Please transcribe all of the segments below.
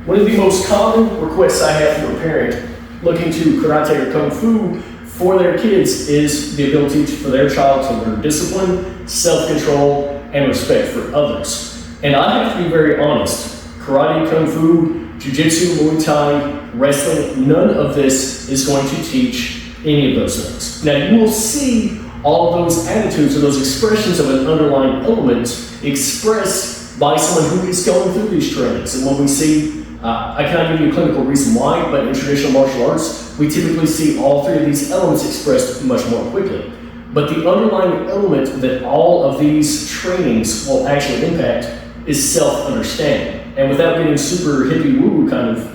One of the most common requests I have from a parent looking to karate or kung fu for their kids is the ability for their child to learn discipline, self-control, and respect for others. And I have to be very honest, karate, kung fu, jiu-jitsu, Muay Thai, wrestling, none of this is going to teach any of those things. Now you will see all of those attitudes or those expressions of an underlying element expressed by someone who is going through these trainings. And when we see, I cannot give you a clinical reason why, but in traditional martial arts, we typically see all three of these elements expressed much more quickly. But the underlying element that all of these trainings will actually impact is self-understanding. And without getting super hippie woo-woo kind of,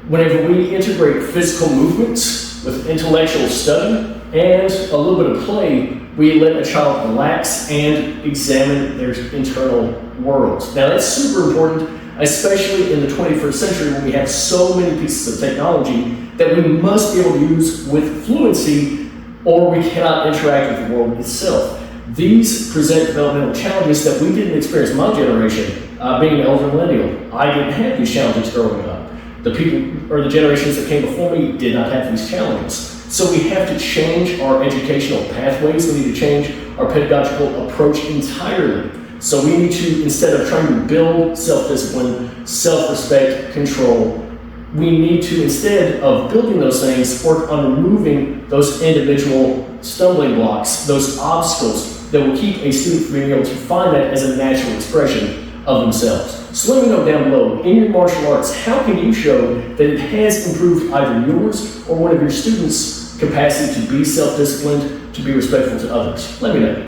whenever we integrate physical movements with intellectual study and a little bit of play, we let a child relax and examine their internal world. Now that's super important, especially in the 21st century when we have so many pieces of technology that we must be able to use with fluency or we cannot interact with the world itself. These present developmental challenges that we didn't experience in my generation, being an elder millennial. I didn't have these challenges growing up. The people or the generations that came before me did not have these challenges. So we have to change our educational pathways. We need to change our pedagogical approach entirely. So we need to, instead of trying to build self-discipline, self-respect, control, we need to, instead of building those things, work on removing those individual stumbling blocks, those obstacles that will keep a student from being able to find that as a natural expression of themselves. So let me know down below, in your martial arts, how can you show that it has improved either yours or one of your students' capacity to be self-disciplined, to be respectful to others? Let me know.